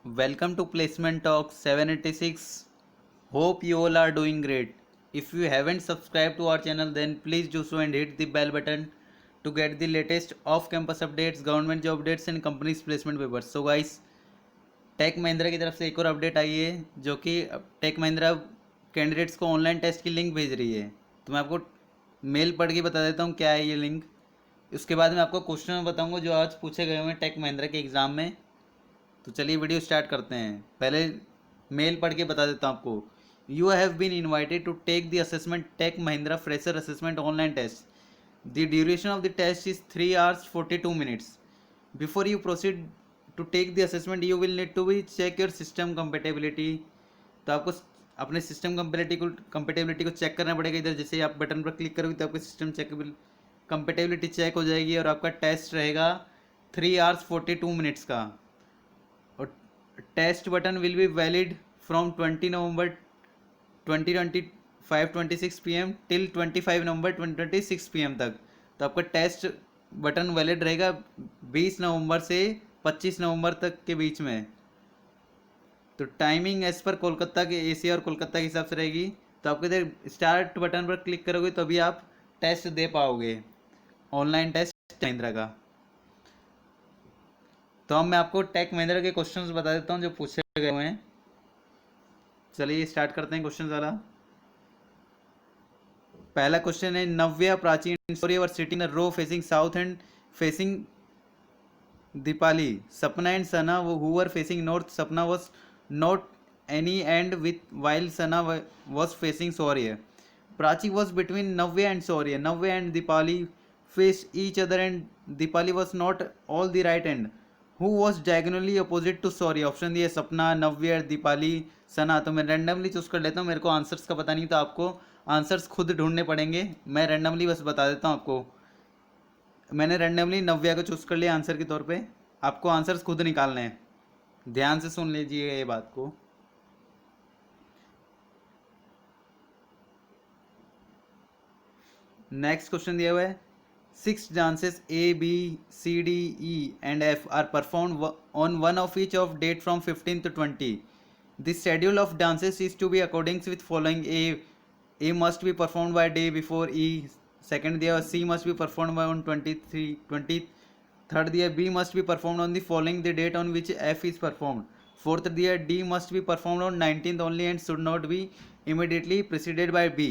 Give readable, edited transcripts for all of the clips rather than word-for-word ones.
Welcome to Placement Talk 786. Hope you all are doing great. If you haven't subscribed to our channel, then please do so and hit the bell button to get the latest off-campus updates, government job updates and companies placement papers. So guys, Tech Mahindra की तरफ से एक और update आई है जो कि take Mahindra candidates को online test की लिंक भेज रही है। तो मैं आपको मेल पढ़ के बता देता हूँ क्या है ये लिंक। उसके बाद मैं आपको क्वेश्चन बताऊँगा जो आज पूछे गए हुए हैं टेक महिंद्रा के एग्ज़ाम में। तो चलिए वीडियो स्टार्ट करते हैं। पहले मेल पढ़ के बता देता हूँ आपको। You have been invited to take the assessment Tech Mahindra fresher assessment online test. The duration of the test is 3 hours 42 minutes. Before you proceed to take the assessment, you will need to be check your system compatibility. तो आपको अपने system compatibility को check करना पड़ेगा। इधर जैसे आप button पर क्लिक करोगे तो आपका सिस्टम कंपेटेबिलिटी चेक हो जाएगी और आपका टेस्ट रहेगा 3 hours 42 minutes का। और test button will be valid from 20 November 2025 26 PM till 25 November 2026 PM तक। तो आपका टेस्ट बटन वैलिड रहेगा 20 नवंबर से 25 नवंबर तक के बीच में। तो टाइमिंग एज पर कोलकाता के एशिया और कोलकाता के हिसाब से रहेगी। तो आपको इधर स्टार्ट बटन पर क्लिक करोगे तो अभी आप टेस्ट दे पाओगे, ऑनलाइन टेस्ट महिंद्रा का। तो अब मैं आपको टेक महिंद्रा के क्वेश्चंस बता देता हूँ जो पूछे गए हुए हैं। चलिए स्टार्ट करते हैं क्वेश्चन वाला। पहला क्वेश्चन है, Navya Prachin sorry were sitting the row facing south and facing Deepali, Sapna and Sana who were facing north. Sapna was not any end with while Sana was facing Saurya. Prachi was between Navya and Saurya. Navya and Dipali faced each other and Dipali was not all the right end. Who was diagonally opposite to Saurya? Option दिए सपना, नव्य, दीपाली, सना। तो मैं randomly choose कर लेता हूँ, मेरे को answers का पता नहीं तो आपको आंसर्स खुद ढूंढने पड़ेंगे। मैं रैंडमली बस बता देता हूँ आपको। मैंने रैंडमली नव्या को चूज कर लिया आंसर के तौर पे। आपको आंसर्स खुद निकालने हैं, ध्यान से सुन लीजिए ये बात को। नेक्स्ट क्वेश्चन दिया हुआ है, 6 dances A, B, C, D, E and F are performed on one of each of date from 15 to 20. The schedule of dances is to be according with following. A must be performed by day before E. Second दिया C must be performed by on 20. Third दिया B must be performed on the following the date on which F is performed. Fourth दिया D must be performed on 19th only and should not be immediately preceded by B.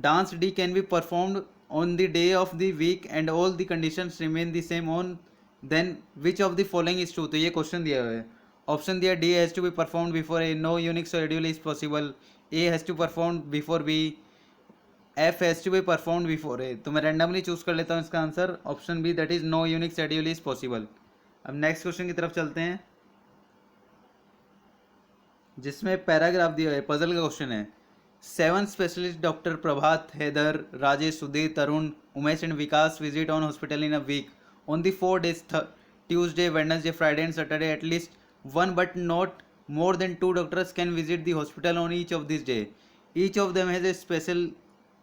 Dance D can be performed on the day of the week and all the conditions remain the same on then which of the following is true. तो ये question दिया हुआ है। Option दिया D has to be performed before A, no unique schedule is possible. A has to perform before B, F has to be performed before A. तो मैं randomly choose कर लेता हूँ इसका answer option B, that is no unique schedule is possible. अब next question की तरफ चलते हैं जिसमें पैराग्राफ दिया है, पजल का क्वेश्चन है। 7 specialist doctor Prabhat, Haider, Rajesh, Sudhir, Tarun, Umesh and Vikas visit on hospital in a week on the 4 days Tuesday, Wednesday, Friday and Saturday. At least one but not more than 2 doctors can visit the hospital on each of these days. Each of them has a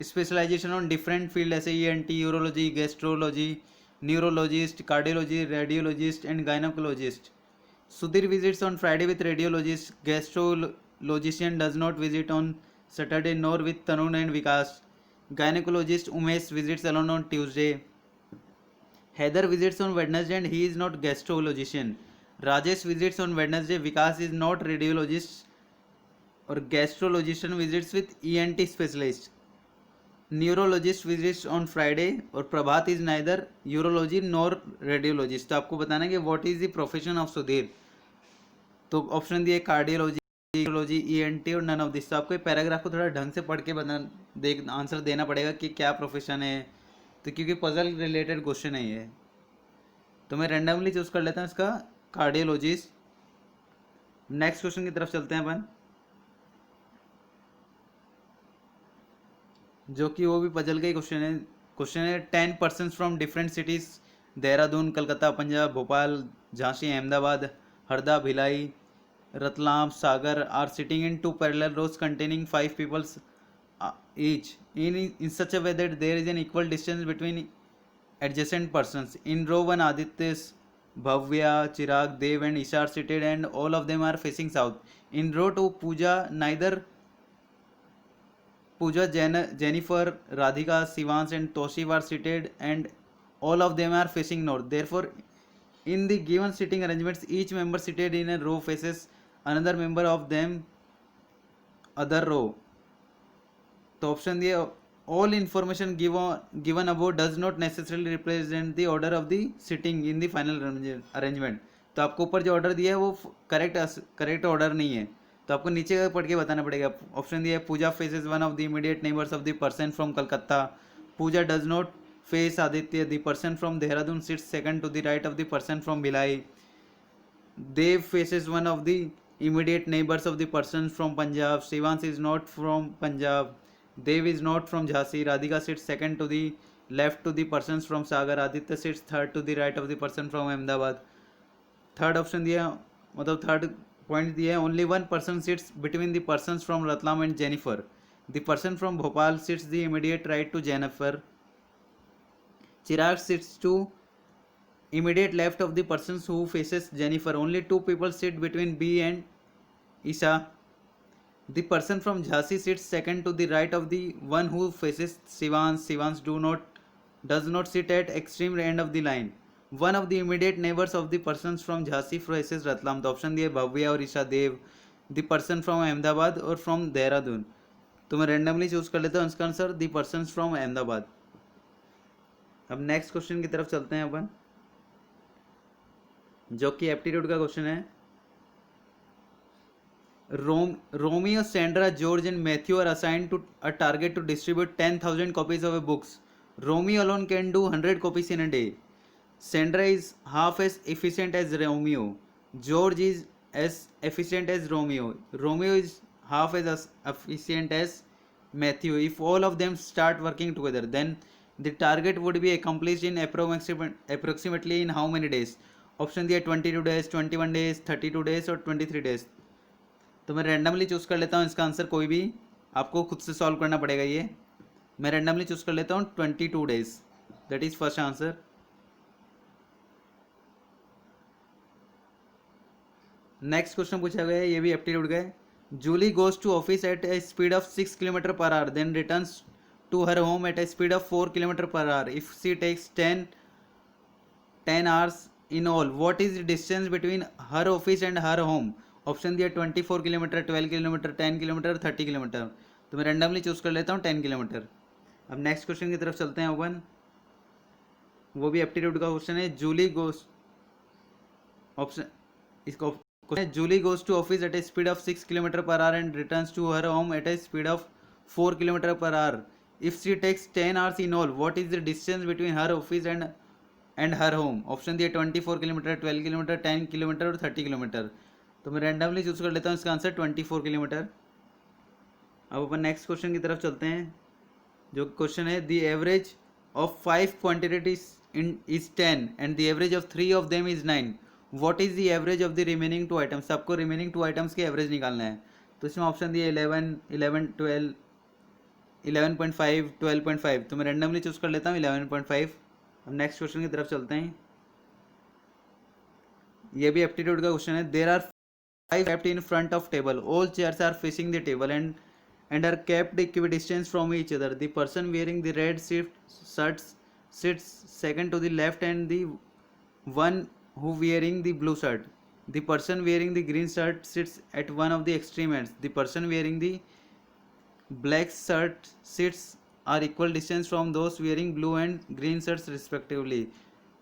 specialization on different field ऐसे ENT, urology, gastrology, neurologist, cardiology, radiologist and gynecologist. Sudhir visits on Friday with radiologist. Gastrologician does not visit on Saturday nor with Tanun and Vikas. Gynecologist Umesh visits alone on Tuesday. Heather visits on Wednesday and he is not gastrologician. Rajesh visits on Wednesday. Vikas is not radiologist और gastrologician visits with ENT specialist. Neurologist visits on Friday और Prabhat is neither urology nor radiologist. तो आपको बताना कि what is the profession of Sudhir. तो option दिए cardiology, ENT और none of this. तो आपको पैराग्राफ को थोड़ा ढंग से पढ़ के आंसर देना पड़ेगा कि क्या प्रोफेशन है। तो क्योंकि पजल रिलेटेड क्वेश्चन है ये, तो मैं रैंडमली चूज कर लेता हूँ इसका कार्डियोलॉजिस्ट। नेक्स्ट क्वेश्चन की तरफ चलते हैं अपन, जो कि वो भी पजल का ही क्वेश्चन है 10 persons from different cities Dehradun, Calcutta, Punjab, Bhopal, Jhansi, Ahmedabad, Harda, Bhilai, Ratlam, Sagar are sitting in 2 parallel rows containing 5 people each in such a way that there is an equal distance between adjacent persons. In row 1, Aditya Bhavya, Chirag, Dev, and Isha are seated, and all of them are facing south. In row 2, Pooja, Jennifer, Radhika, Sivansh, and Toshiv are seated, and all of them are facing north. Therefore, in the given sitting arrangements, each member seated in a row faces another member of them other row. तो option दिए all information given above does not necessarily represent the order of the sitting in the final arrangement. तो आपको ऊपर जो order दिया है वो correct order नहीं है, तो आपको नीचे पढ़ के बताना पड़ेगा. ऑप्शन दिया है Pooja faces one of the immediate neighbours of the person from Calcutta. Pooja does not face Aditya. The person from Dehradun sits second to the right of the person from Bhilai. Dev faces one of the immediate neighbors of the persons from Punjab. Shivansh is not from Punjab. Dev is not from Jhansi. Radhika sits second to the left to the persons from Sagar. Aditya sits third to the right of the person from Ahmedabad. Third option दिया, मतलब third point दिया है only one person sits between the persons from Ratlam and Jennifer. The person from Bhopal sits the immediate right to Jennifer. Chirag sits to immediate left of the persons who faces Jennifer. Only two people sit between B and Isha. The person from Jhansi sits second to the right of the one who faces Sivansh. Sivansh does not sit at extreme end of the line. One of the immediate neighbors of the persons from Jhansi faces Ratlam. The option दिए भव्या और ईशा देव. The person from Ahmedabad और from Dehradun. तो मैं randomly choose कर लेता हूँ इसका answer the person from Ahmedabad. अब नेक्स्ट क्वेश्चन की तरफ चलते हैं अपन, जो कि एप्टीट्यूड का क्वेश्चन है. Romeo, Sandra, George, and Matthew are assigned to a target to distribute 10,000 copies of a books. Romeo alone can do 100 copies in a day. Sandra is half as efficient as Romeo. George is as efficient as Romeo. Romeo is half as efficient as Matthew. If all of them start working together, then the target would be accomplished in approximately in how many days? Option दिया 22 days, 21 days, 32 days और 23 days. तो मैं randomly choose कर लेता हूँ इसका answer, कोई भी आपको खुद से सॉल्व करना पड़ेगा. ये मैं रैंडमली चूज़ कर लेता हूँ 22 days. That is first answer. Next question पूछा गया है, ये भी एप्टीट्यूड का है. Julie goes to office at a speed of 6 kilometre per hour, then returns to her home at a speed of 4 kilometre per hour. If she takes 10 hours in all, what is the distance between her office and her home? Option दिया 24 kilometre, 12 kilometre, 10 kilometre, 30 kilometre. तो मैं randomly choose कर लेता हूँ 10 kilometre. अब next question की तरफ चलते हैं अपन, वो भी एप्टीट्यूड का क्वेश्चन है. जूली गोस ऑप्शन इसको question, Julie goes to office at a speed of 6 kilometre per hour and returns to her home at a speed of 4 kilometre per hour. If she takes 10 hours in all, what is the distance between her office and her home? Option दिए 24 kilometre, 12 kilometre, 10 kilometre और 30 kilometre. तो मैं randomly choose कर लेता हूँ इसका answer 24 kilometre. अब अपन नेक्स्ट क्वेश्चन की तरफ चलते हैं, जो क्वेश्चन है the average of 5 quantities is 10 and the average of 3 of them is 9. What is the average of the remaining 2 items? आपको रिमेनिंग 2 आइटम्स के एवरेज निकालना है. तो इसमें ऑप्शन दिए 11, 12, 11.5, 12.5. तो मैं रैंडमली चूज कर लेता हूँ 11.5. अब नेक्स्ट क्वेश्चन की तरफ चलते हैं, ये भी एप्टीट्यूड का क्वेश्चन है. There are 5 kept in front of table. All chairs are facing the table and are kept equidistant from each other. The person wearing the red shirt sits second to the left and the one who wearing the blue shirt. The person wearing the green shirt sits at one of the extreme ends. The person wearing the black shirt sits are equal distance from those wearing blue and green shirts respectively.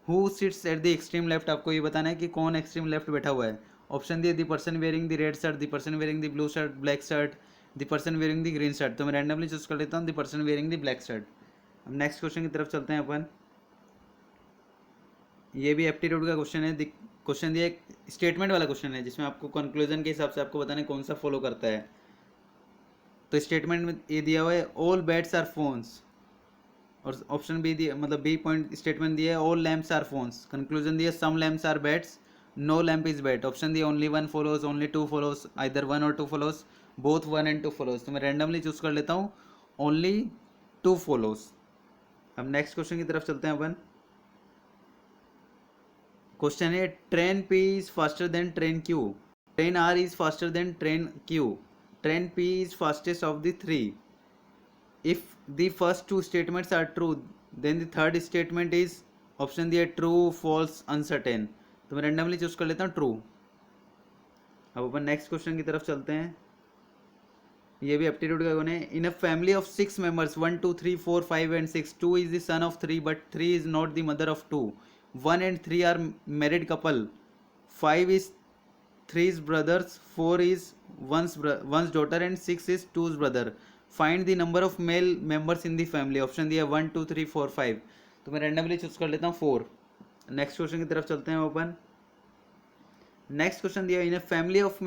Who sits at the extreme left? आपको ये बताना है कि कौन extreme left बैठा हुआ है. Option दिए the person wearing the red shirt, the person wearing the blue shirt, black shirt, the person wearing the green shirt. तो मैं रैंडमली चूज कर लेता हूँ the person wearing the black shirt. अब नेक्स्ट क्वेश्चन की तरफ चलते हैं अपन, ये भी एप्टीट्यूड का क्वेश्चन है. क्वेश्चन दिया एक स्टेटमेंट वाला क्वेश्चन है, जिसमें आपको कंक्लूजन के हिसाब से आपको बताना है कौन सा फॉलो करता है. तो स्टेटमेंट में ये दिया हुआ है ऑल बैट्स आर फोन्स, और ऑप्शन बी दिया, मतलब बी पॉइंट स्टेटमेंट दिया है all lamps are phones. Conclusion दिया some lamps are bats, no lamp is bat. Option दिया only 1 follows, only 2 follows, either 1 और 2 फॉलोज, बोथ 1 and 2 फॉलोज. तो मैं रैंडमली चूज कर लेता हूँ ओनली 2 फॉलोज. अब नेक्स्ट क्वेश्चन की तरफ चलते हैं अपन, क्वेश्चन है train P is faster than train Q. Train R is faster than train Q. Train P is fastest of the three. If the first two statements are true, then the third statement is option दिया true, false, uncertain. तो मैं randomly choose कर लेता हूँ true. अब अपन next question की तरफ चलते हैं. ये भी एप्टीट्यूड का है. In a family of 6 members 1 2 3 4 5 and 6, 2 is the son of 3 but 3 is not the mother of 2. 1 and 3 are married couple. 5 is 3's brothers. 4 is one's daughter and 6 is 2's brother. Find the number of male members in the family. Option दिया 1 2 3 4 5. तो मैं randomly choose कर लेता हूँ 4. Next question की तरफ चलते हैं ओपन. नेक्स्ट क्वेश्चन दिया in a family of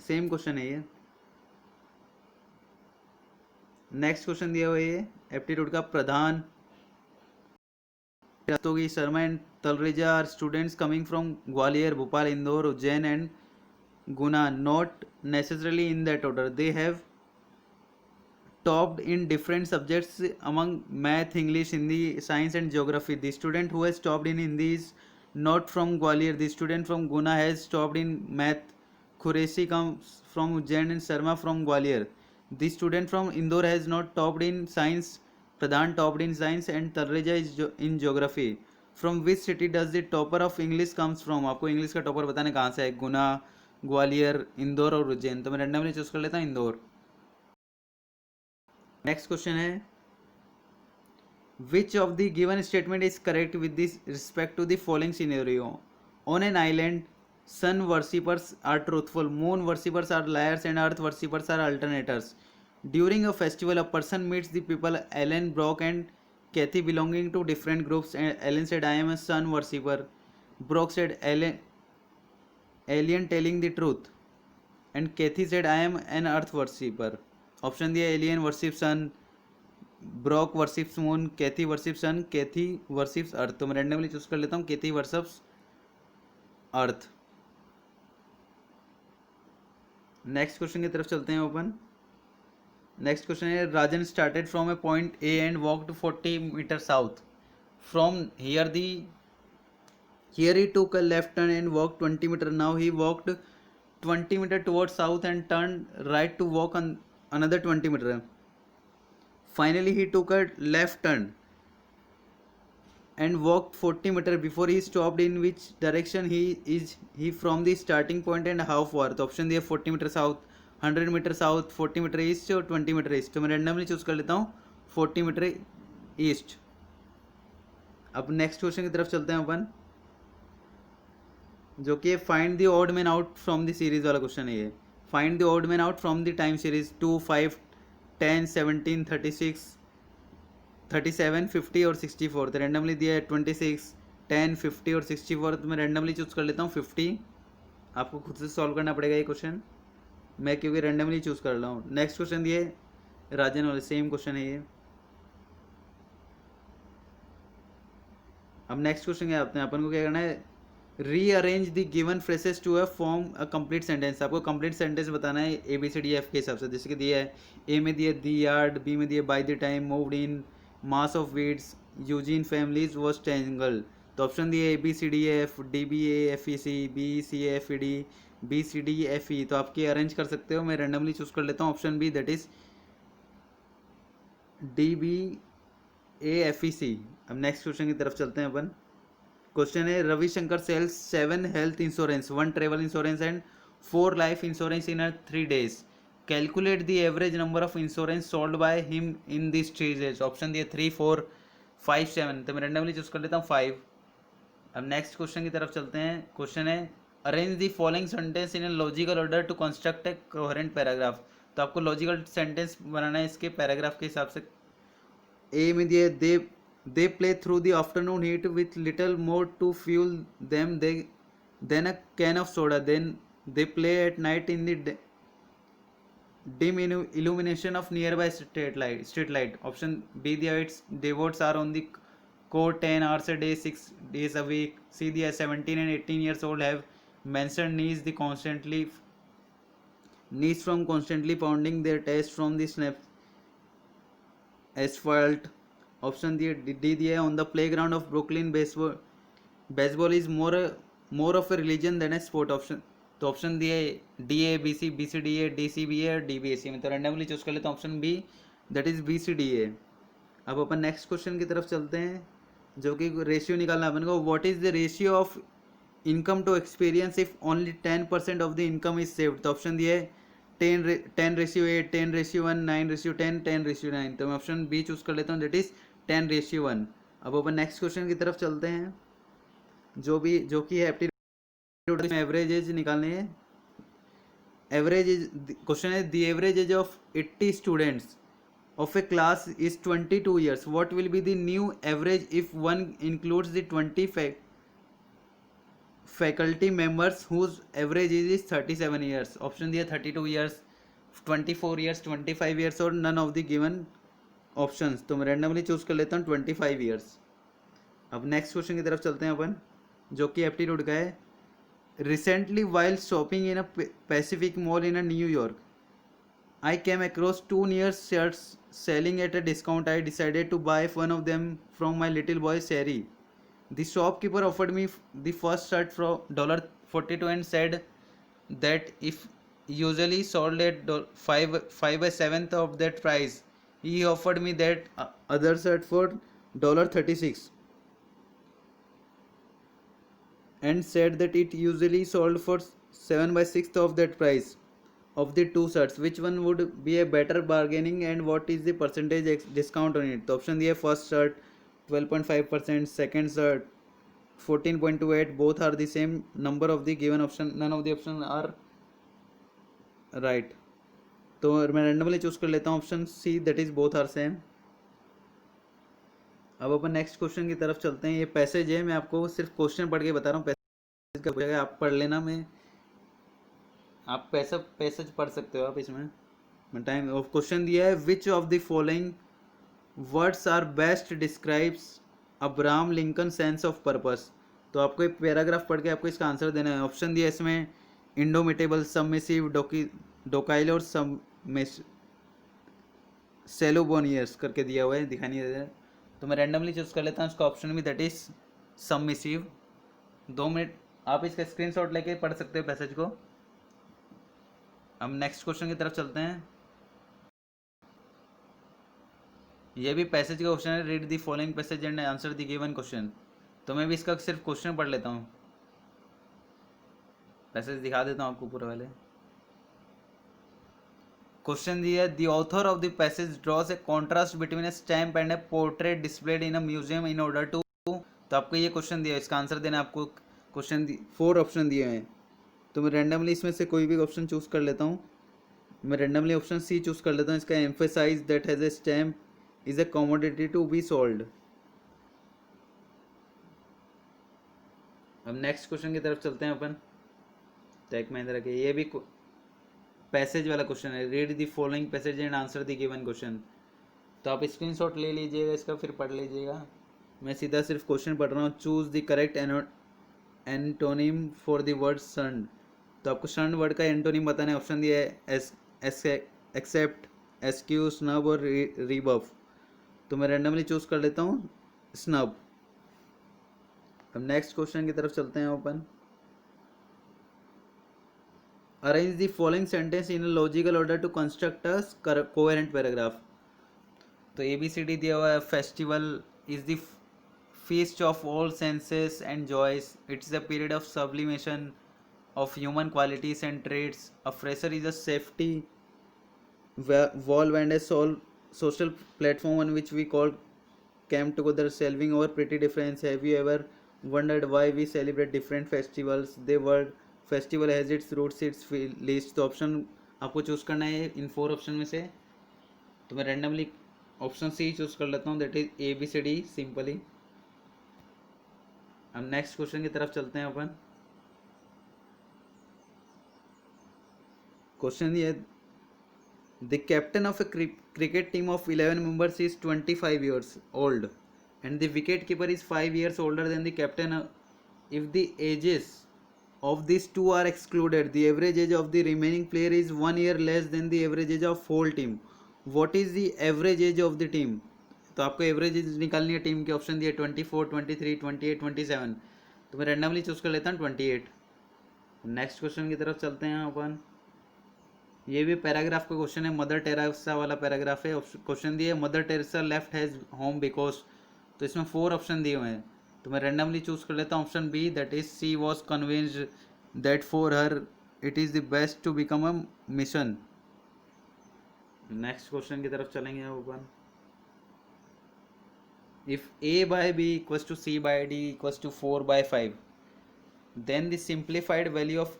same question है ये. नेक्स्ट क्वेश्चन दिया हुआ है एप्टीट्यूड का. Pradhan, Rastogi, Sharma and Talreja are students coming from Gwalior, Bhopal, Indore, Ujjain and Guna. Not necessarily in that order. They have topped in different subjects among math, English, Hindi, science and geography. The student who has topped in Hindi is not from Gwalior. The student from Guna has topped in math. Qureshi comes from Ujjain and Sharma from Gwalior. The student from Indore has not topped in science. Pradhan topped in science and Talreja is in geography. From which city does the topper of English comes from? आपको English का topper बताने कहाँ से है. गुना, ग्वालियर, इंदौर और उज्जैन. तो मैं randomly choose कर लेता हूँ इंदौर. नेक्स्ट क्वेश्चन है which of the given statement is correct with this respect to the following scenario. On an island sun worshippers are truthful, moon worshippers are liars and earth worshippers are alternators. During a festival a person meets the people Alan, Brock and Kathy belonging to different groups. Alan said I am a sun worshipper. Brock said alien telling the truth and Kathy said I am an earth worshipper. Option दिया Allen worship sun, Brock worships moon, Kathy worship sun, Kathy worships earth. तो मैं randomly choose कर लेता हूँ Kathy worships earth. Next question की तरफ चलते हैं ओपन. नेक्स्ट क्वेश्चन है Rajan started from a point A and walked 40 metre south. From here he took a left turn and walked 20 meter. Now he walked 20 meter towards south and turned right to walk on another 20 meter. Finally he took a left turn and walked 40 meter before he stopped. In which direction he from the starting point and how far? तो option दिया 40 metre south, 100 metre south, 40 metre east और 20 metre east. तो मैं randomly choose कर लेता हूँ 40 metre east. अब next question की तरफ चलते हैं अपन, जो कि find the odd man out from the series वाला क्वेश्चन है ये. Find the odd man out from the time series 2 5 10 17 36 37 50 और 64. तो रैंडमली दिया है 26 10 50 और 64. तो मैं रैंडमली चूज कर लेता हूँ 50. आपको खुद से सॉल्व करना पड़ेगा ये क्वेश्चन, मैं क्योंकि रैंडमली चूज कर रहा हूँ. नेक्स्ट क्वेश्चन दिए राजन वाले, सेम क्वेश्चन है ये. अब नेक्स्ट क्वेश्चन क्या आते हैं, अपन को क्या करना है, rearrange the given phrases to form a complete sentence. आपको कंप्लीट सेंटेंस बताना है A B C D F के हिसाब से. जैसे कि दिया है ए में दिया दी यार्ड, बी में दिया by the time, moved in, mass of weeds, Eugene families was tangle. तो ऑप्शन दिए A B C D F, D B A F E C, B C F E D, B C D F E. तो आपके arrange कर सकते हो. मैं randomly choose कर लेता हूँ option B, that is D B A F E C. अब नेक्स्ट क्वेश्चन की तरफ चलते हैं अपन. क्वेश्चन है Ravishankar sells 7 health insurance, 1 travel insurance and 4 life insurance in 3 days. Calculate the average number of insurance sold by him in this 3 days. Option दिए 3 4 5 7. तो मैं रैंडमली चूज कर लेता हूँ 5. अब नेक्स्ट क्वेश्चन की तरफ चलते हैं. क्वेश्चन है arrange the following sentence in a logical order to construct a coherent paragraph. तो आपको लॉजिकल सेंटेंस बनाना है इसके पैराग्राफ के हिसाब से. ए में दिए they play through the afternoon heat with little more to fuel them than a can of soda. Then they play at night in the dim illumination of nearby street light. Option B, the its devotees are on the court 10 hours a day 6 days a week. C, the 17 and 18 years old have mentioned knees from constantly pounding their taste from the snap asphalt. Option D दिया है on the playground of Brooklyn baseball is more of a religion than a sport. Option तो option दिए D A B C D A D C B A और D B S C में, तो randomly choose कर लेते हैं option B, that is B C D A. अब अपन नेक्स्ट क्वेश्चन की तरफ चलते हैं, जो कि रेशियो निकालना है अपन को। What is the ratio of income to experience if only 10% of the income is saved. तो ऑप्शन दिए 10:8, 10:1, 9:10, 10:9। तो मैं ऑप्शन बी चूज कर लेता हूँ, दैट इज 10:1। अब अपन नेक्स्ट क्वेश्चन की तरफ चलते हैं, जो कि एप्टीट्यूड में एवरेज एज निकालनी है। एवरेज एज क्वेश्चन है, the average age of 80 students of a class is 22 years. What will be the new average if one includes the 20 faculty members whose average age is 37 years? Option दिया 32 years, 24 years, 25 years और none of the given options। तो मैं randomly choose कर लेता हूँ 25 years। अब next question की तरफ चलते हैं अपन, जो कि एप्टीट्यूड का है। Recently while shopping in a Pacific mall in a New York, I came across two near shirts selling at a discount. I decided to buy one of them from my little boy Sherry. The shopkeeper offered me the first shirt for $42 and said that if usually sold at 5/7 of that price, he offered me that other shirt for $36 and said that it usually sold for 7/6 of that price of the two shirts. Which one would be a better bargaining and what is the percentage discount on it? तो option दिए first shirt 12.5%, second shirt 14.28, both are the same number of the given option, none of the option are right। तो मैं randomly choose कर लेता हूँ option C, that is both are same. अब अपन next question की तरफ चलते हैं। ये पैसेज है, मैं आपको सिर्फ क्वेश्चन पढ़ के बता रहा हूँ, पैसेज का आप पढ़ लेना, मैं आप पैसेज पढ़ सकते हो आप इसमें टाइम ऑफ। क्वेश्चन दिया है, which of the following words are best describes Abraham Lincoln sense of purpose. तो आपको एक पैराग्राफ पढ़ के आपको इसका आंसर देना है। ऑप्शन दिया इसमें इंडोमिटेबल, सबमिसिव, डोकाइल और सेलोबोनियस करके दिया हुआ है, दिखाई नहीं दे रहा है। तो मैं रैंडमली चूज कर लेता हूँ इसका ऑप्शन भी, दैट इज सबमिसिव। 2 मिनट आप इसका स्क्रीनशॉट लेके पढ़ सकते हो पैसेज को। अब नेक्स्ट क्वेश्चन की तरफ चलते हैं। ये भी पैसेज का क्वेश्चन है, read the following passage and answer the given question. तो मैं भी इसका सिर्फ क्वेश्चन पढ़ लेता हूँ, पैसेज दिखा देता हूँ आपको पूरा पहले। क्वेश्चन दिया है, the author of the passage draws a contrast between a stamp and a portrait displayed in a museum in order to. तो आपको ये क्वेश्चन दिया है, इसका आंसर देना है आपको। क्वेश्चन 4 ऑप्शन दिए हैं, तो मैं रैंडमली इसमें से कोई भी ऑप्शन चूज कर लेता हूँ। मैं रैंडमली ऑप्शन सी चूज कर लेता हूँ, इसका emphasise that has a stamp is a commodity to be sold. अब नेक्स्ट क्वेश्चन की तरफ चलते हैं अपन, टेक महिंद्रा के। ये भी पैसेज वाला क्वेश्चन है, read the following passage and answer the given question. तो आप स्क्रीनशॉट ले लीजिएगा इसका, फिर पढ़ लीजिएगा। मैं सीधा सिर्फ क्वेश्चन पढ़ रहा हूँ। Choose the correct antonym for the word sun. तो आपको सन वर्ड का एंटोनिम बताना है। ऑप्शन दिया है एक्सेप्ट, एस्क्यूज, स्नब और रिबफ। तो मैं रैंडमली चूज कर लेता हूँ स्नब। अब नेक्स्ट क्वेश्चन की तरफ चलते हैं open. Arrange the following sentence in logical order to construct a coherent paragraph. तो ABCD दिया हुआ है। Festival is the feast of all senses and joys. It's a period of sublimation of human qualities and traits. A fresher is a safety valve and a social platform on which we call came together solving our pretty difference. Have you ever wondered why we celebrate different festivals? The word festival has its roots, its least। तो option आपको choose करना है इन 4 option में से। तो मैं randomly option C choose कर लेता हूँ, दैट इज ABCD सिंपली। अब नेक्स्ट क्वेश्चन की तरफ चलते हैं अपन। क्वेश्चन ये, the captain of A cricket team of 11 members is 25 years old and the wicket keeper is 5 years older than the captain. If the ages of these two are excluded, the average age of the remaining player is 1 year less than the average age of whole team. What is the average age of the team? तो आपको average निकालनी है team की। Option दिए 24, 23, 28, 27, तो मैं randomly choose कर लेता हूँ 28। नेक्स्ट क्वेश्चन की तरफ चलते हैं अपन। ये भी पैराग्राफ का क्वेश्चन है, मदर टेरेसा वाला पैराग्राफ है। क्वेश्चन दिए mother Teresa left has home because, तो इसमें 4 ऑप्शन दिए हुए हैं, तो मैं रेंडमली चूज कर लेता हूँ option B, that is she was convinced that for her it is the best to become a mission. Next question की तरफ चलेंगे अपन। If a by b equals to c by d equals to 4 by 5, then the simplified value of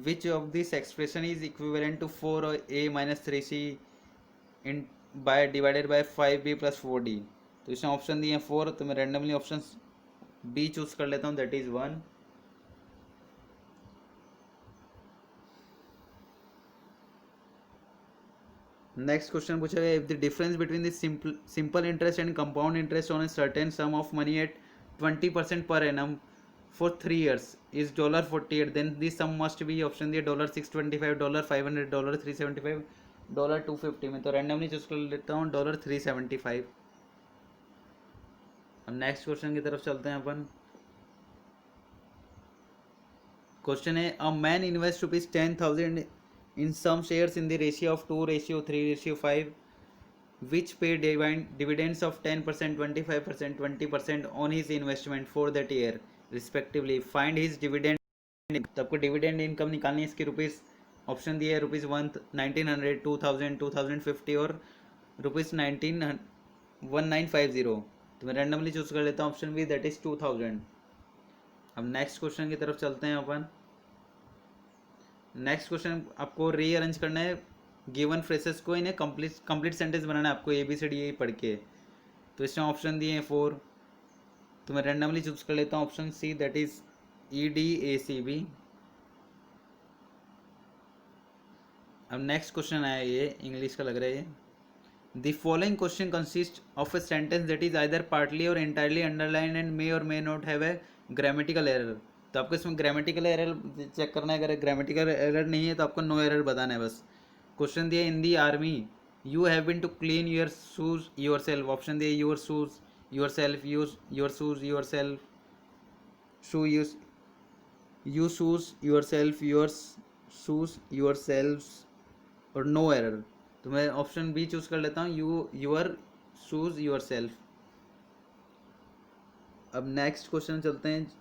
which of this expression is equivalent to 4a minus 3c in by divided by 5b plus 4d। तो इसमें option दिए हैं 4, तो मैं randomly option B choose कर लेता हूँ, that is 1। Next question पूछा गया, if the difference between the simple interest and compound interest on a certain sum of money at 20% per annum for 3 years is $48, then this sum must be, option दिए $625, $500, $375, $250 में, तो randomly choose कर लेता हूँ $375। अब next question की तरफ चलते हैं अपन। क्वेश्चन है, a man invest ₹10,000 in some shares in the ratio of 2:3:5, which pay dividends of 10%, 25%, 20% on his investment for that year respectively. Find his dividend। तो आपको डिविडेंड इनकम निकालनी है इसकी रुपीज़। ऑप्शन दिए है ₹1900, 2000, 2050 और ₹1950। तो मैं रैंडमली चूज कर लेता हूँ ऑप्शन बी, दैट इज 2000। अब नेक्स्ट क्वेश्चन की तरफ चलते हैं अपन। नेक्स्ट क्वेश्चन आपको रीअरेंज करना है गिवन फ्रेसेस को, इन्हें कंप्लीट सेंटेंस बनाना है आपको, ABCD पढ़ के। तो इसमें ऑप्शन दिए हैं 4, तो मैं रेंडमली चूज कर लेता हूँ option C, that is EDACB। अब नेक्स्ट क्वेश्चन आया, ये इंग्लिश का लग रहा है ये। The following question consist of a sentence that is either partly or entirely underline and may or may not have a grammatical error. तो आपको इसमें ग्रामेटिकल एरर चेक करना है, अगर ग्रामेटिकल एरर नहीं है तो आपको नो एरर बताना है बस। क्वेश्चन दिया, in the army you have been to clean your shoes yourself. Option दिया your shoes yourself, your shoes yourself, shoe use you shoes yourself, your shoes yourself और no error. तो मैं option B choose कर लेता हूँ, your shoes yourself. अब next question चलते हैं,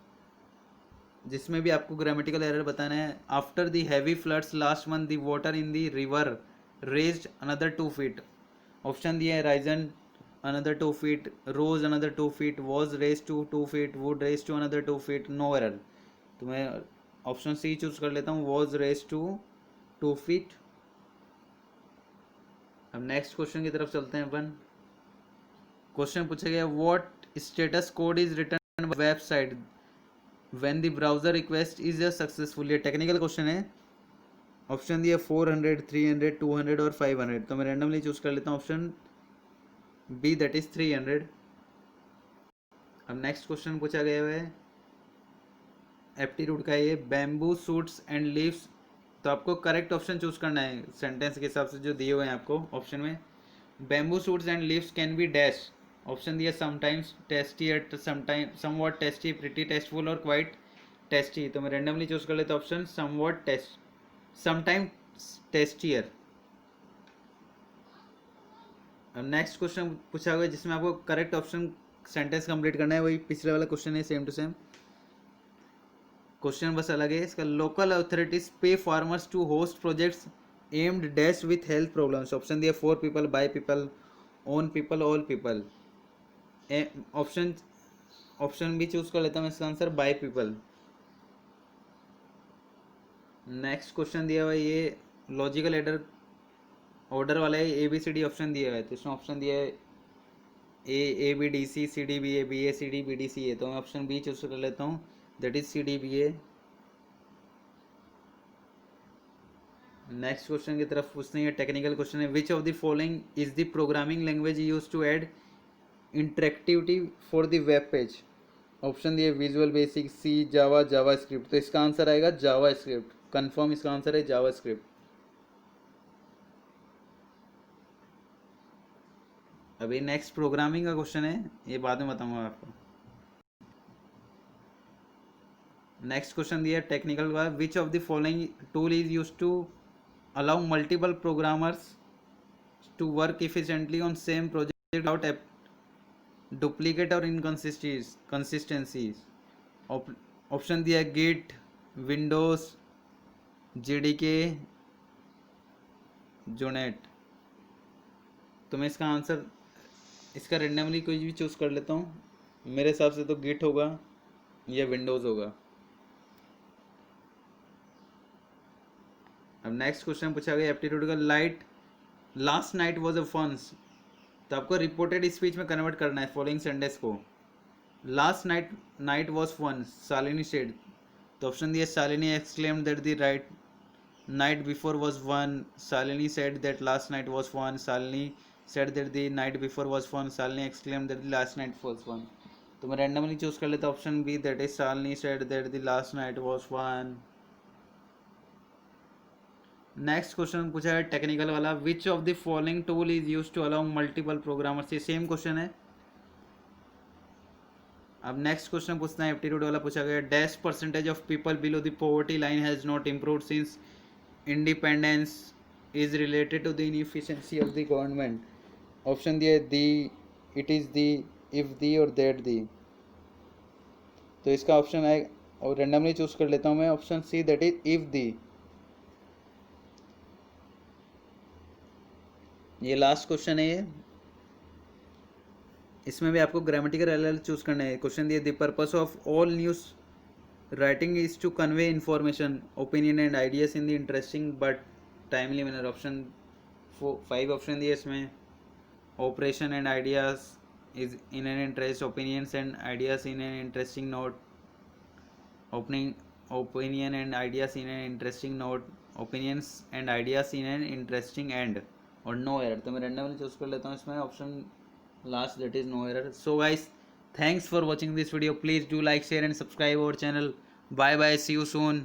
जिसमें भी आपको ग्रामेटिकल एरर बताना है। After the heavy floods last month the water in the river raised another 2 feet। Option दिया है risen another 2 feet, rose another 2 feet, was raise to 2 feet, would raise to another 2 feet, no error. तो मैं option C choose कर लेता हूँ, was raise to 2 feet। अब next question की तरफ चलते हैं अपन। क्वेश्चन पूछा गया, what status code is return website when the browser request is successful. ये टेक्निकल क्वेश्चन है। ऑप्शन दिया 400, 300, 200 और 500, तो मैं रैंडमली चूज कर लेता हूँ ऑप्शन बी, दैट इज 300। अब नेक्स्ट क्वेश्चन पूछा गया है एप्टीट्यूड का, ये बैम्बू सूट्स एंड लीव्स। तो आपको करेक्ट ऑप्शन चूज करना है सेंटेंस के हिसाब से जो दिए हुए हैं आपको ऑप्शन में। Bamboo shoots and leaves can be dash. Option दिया sometimes tasty at sometime somewhat tasty, pretty tasteful और क्वाइट टेस्टी। तो मैं रेंडमली चूज कर लेता हूँ option somewhat taste, sometime tastier. अब नेक्स्ट क्वेश्चन पूछा हुआ है जिसमें आपको करेक्ट ऑप्शन सेंटेंस कंप्लीट करना है, वही पिछले वाला क्वेश्चन है, सेम टू सेम क्वेश्चन बस अलग है इसका। Local authorities pay farmers to host projects aimed dash with health problems. Option दिया 4 people, by people, own people, all people. Option भी चूज कर लेता हूँ इसका answer, by people. Next question दिया हुआ है ये लॉजिकल ऑर्डर वाला है, ABCD ऑप्शन दिया है, तो इसमें ऑप्शन दिया है ABDC CDBA BACD BDCA, तो मैं ऑप्शन बी चूज कर लेता हूँ, that is CDBA। Next question की तरफ पूछते हैं, टेक्निकल क्वेश्चन है, which of the following is the programming language use to add interactivity for the web page. Option दिए visual basic, C, Java, JavaScript. तो इसका आंसर आएगा JavaScript, confirm इसका आंसर है जावा स्क्रिप्ट। अभी next programming का question है, ये बाद में बताऊंगा आपको। नेक्स्ट क्वेश्चन दिया टेक्निकल का, which of the following tool is use to allow multiple programmers to work efficiently on same project without duplicate or inconsistencies. Option दिया गिट, विंडोज, जेडीके, जोनेट। तो मैं इसका आंसर, इसका रेंडमली कोई भी चूज़ कर लेता हूँ। मेरे हिसाब से तो गिट होगा या विंडोज़ होगा। अब नेक्स्ट क्वेश्चन पूछा गया एप्टीट्यूड का, लास्ट नाइट वॉज अ फंस। तो आपको रिपोर्टेड स्पीच में कन्वर्ट करना है फॉलोइंग सेंटेंस को। Last night was fun, Shalini said. तो ऑप्शन दिया, Shalini exclaimed that the right night before was fun. Shalini said that last night was fun. Shalini said that the night before was fun. Shalini exclaimed that the last night was fun. तो मैं randomly choose कर लेता option B, that is Shalini said that the last night was fun. Next question पूछा है technical वाला, which of the following tool is use to allow multiple programmers. ये same question है। अब नेक्स्ट क्वेश्चन पूछना है एप्टीट्यूड वाला, पूछा गया dash percentage of people below the poverty line has not improved since independence is related to the inefficiency of the government. Option दिया the, it is the, if the और that दी। तो इसका option है, और randomly choose कर लेता हूँ मैं, option C, that is if the. ये लास्ट क्वेश्चन है ये, इसमें भी आपको ग्रामेटिकल एरर चूज करना है। क्वेश्चन दिया, the purpose of all news writing is to convey information, opinion and ideas in the interesting but timely manner. Option 5 option दिए इसमें, operation and ideas is in an interest, opinions and ideas in an interesting note, opinion and ideas in an interesting note, opinions and ideas in an interesting and, or no error. तो मैं randomly choose कर लेता हूँ इसमें option last, that is no error. So guys, thanks for watching this video. Please do like, share and subscribe our channel. Bye bye, see you soon.